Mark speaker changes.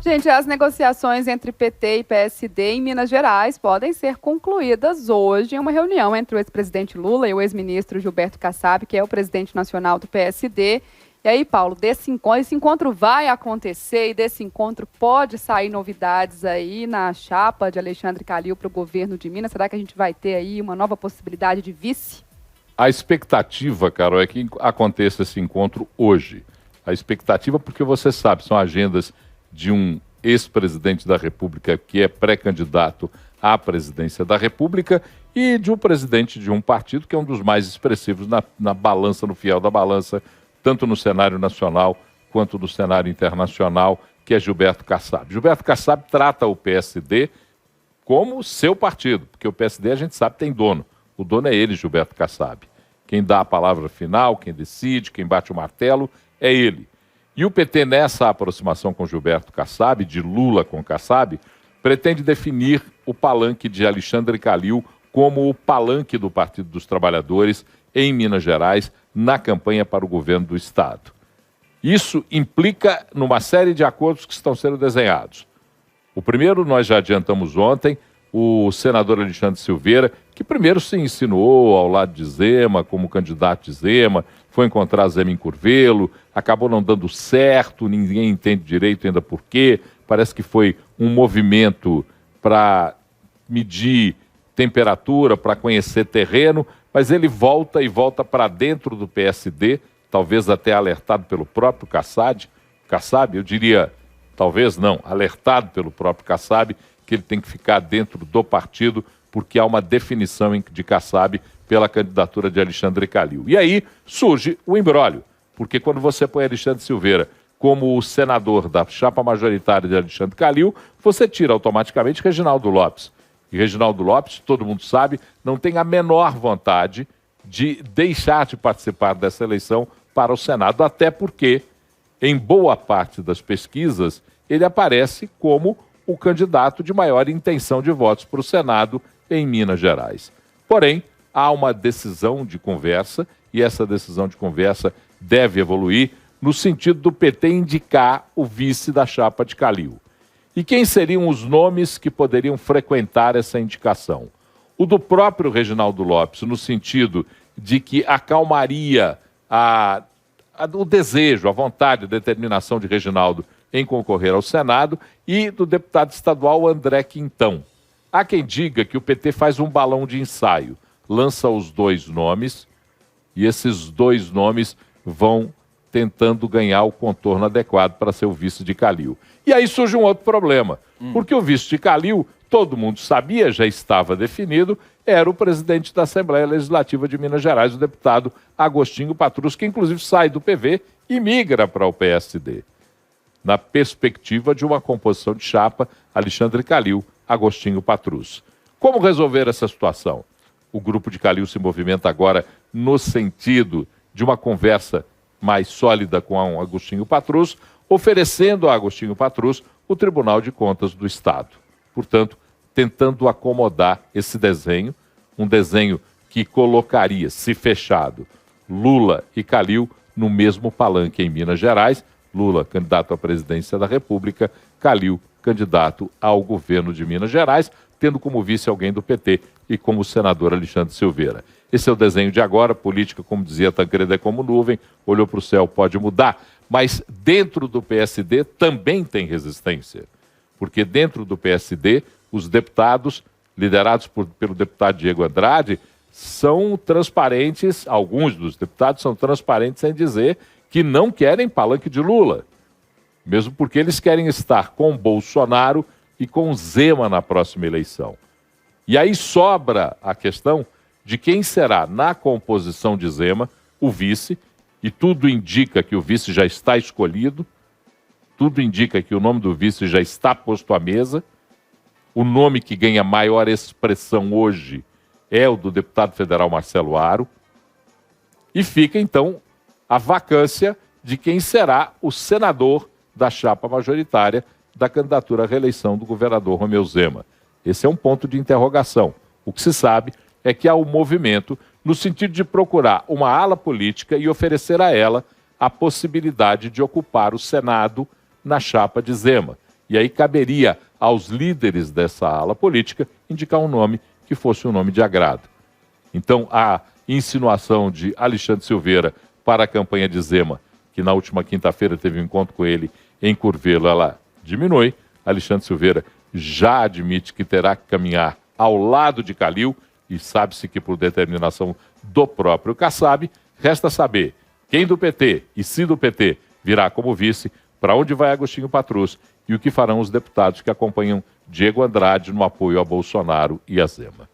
Speaker 1: Gente, as negociações entre PT e PSD em Minas Gerais podem ser concluídas hoje em uma reunião entre o ex-presidente Lula e o ex-ministro Gilberto Kassab, que é o presidente nacional do PSD. E aí, Paulo, esse encontro vai acontecer e desse encontro pode sair novidades aí na chapa de Alexandre Calil para o governo de Minas? Será que a gente vai ter aí uma nova possibilidade de vice?
Speaker 2: A expectativa, Carol, é que aconteça esse encontro hoje. A expectativa, porque você sabe, são agendas de um ex-presidente da República que é pré-candidato à presidência da República e de um presidente de um partido que é um dos mais expressivos na balança, no fiel da balança, tanto no cenário nacional quanto no cenário internacional, que é Gilberto Kassab. Gilberto Kassab trata o PSD como seu partido, porque o PSD a gente sabe tem dono. O dono é ele, Gilberto Kassab. Quem dá a palavra final, quem decide, quem bate o martelo é ele. E o PT, nessa aproximação com Gilberto Kassab, de Lula com Kassab, pretende definir o palanque de Alexandre Calil como o palanque do Partido dos Trabalhadores em Minas Gerais na campanha para o governo do Estado. Isso implica numa série de acordos que estão sendo desenhados. O primeiro, nós já adiantamos ontem, o senador Alexandre Silveira, que primeiro se insinuou ao lado de Zema, como candidato de Zema, foi encontrar Zema em Curvelo, acabou não dando certo, ninguém entende direito ainda por quê, parece que foi um movimento para medir temperatura, para conhecer terreno, mas ele volta e volta para dentro do PSD, talvez até alertado pelo próprio Kassab, eu diria, talvez não, alertado pelo próprio Kassab, que ele tem que ficar dentro do partido, porque há uma definição de Kassab pela candidatura de Alexandre Calil. E aí surge o imbróglio, porque quando você põe Alexandre Silveira como o senador da chapa majoritária de Alexandre Calil, você tira automaticamente Reginaldo Lopes. E Reginaldo Lopes, todo mundo sabe, não tem a menor vontade de deixar de participar dessa eleição para o Senado, até porque, em boa parte das pesquisas, ele aparece como o candidato de maior intenção de votos para o Senado em Minas Gerais. Porém, há uma decisão de conversa, e essa decisão de conversa deve evoluir no sentido do PT indicar o vice da chapa de Calil. E quem seriam os nomes que poderiam frequentar essa indicação? O do próprio Reginaldo Lopes, no sentido de que acalmaria o desejo, a vontade, a determinação de Reginaldo em concorrer ao Senado, e do deputado estadual André Quintão. Há quem diga que o PT faz um balão de ensaio, lança os dois nomes, e esses dois nomes vão tentando ganhar o contorno adequado para ser o vice de Calil. E aí surge um outro problema, porque o vice de Calil, todo mundo sabia, já estava definido, era o presidente da Assembleia Legislativa de Minas Gerais, o deputado Agostinho Patrus, que inclusive sai do PV e migra para o PSD. Na perspectiva de uma composição de chapa, Alexandre Calil, Agostinho Patrus. Como resolver essa situação? O grupo de Calil se movimenta agora no sentido de uma conversa mais sólida com Agostinho Patrus, oferecendo a Agostinho Patrus o Tribunal de Contas do Estado. Portanto, tentando acomodar esse desenho, um desenho que colocaria, se fechado, Lula e Calil no mesmo palanque em Minas Gerais, Lula, candidato à presidência da República, Calil, candidato ao governo de Minas Gerais, tendo como vice alguém do PT e como senador Alexandre Silveira. Esse é o desenho de agora, política, como dizia Tancredo, é como nuvem, olhou para o céu, pode mudar, mas dentro do PSD também tem resistência, porque dentro do PSD, os deputados, liderados pelo deputado Diego Andrade, são transparentes, alguns dos deputados são transparentes em dizer que não querem palanque de Lula, mesmo porque eles querem estar com Bolsonaro e com Zema na próxima eleição. E aí sobra a questão de quem será, na composição de Zema, o vice, e tudo indica que o vice já está escolhido, tudo indica que o nome do vice já está posto à mesa. O nome que ganha maior expressão hoje é o do deputado federal Marcelo Aro, e fica, então, a vacância de quem será o senador da chapa majoritária da candidatura à reeleição do governador Romeu Zema. Esse é um ponto de interrogação. O que se sabe é que há um movimento no sentido de procurar uma ala política e oferecer a ela a possibilidade de ocupar o Senado na chapa de Zema. E aí caberia aos líderes dessa ala política indicar um nome que fosse um nome de agrado. Então, a insinuação de Alexandre Silveira para a campanha de Zema, que na última quinta-feira teve um encontro com ele em Curvelo, ela diminui. Alexandre Silveira já admite que terá que caminhar ao lado de Calil, e sabe-se que por determinação do próprio Kassab. Resta saber quem do PT e se do PT virá como vice, para onde vai Agostinho Patrus e o que farão os deputados que acompanham Diego Andrade no apoio a Bolsonaro e a Zema.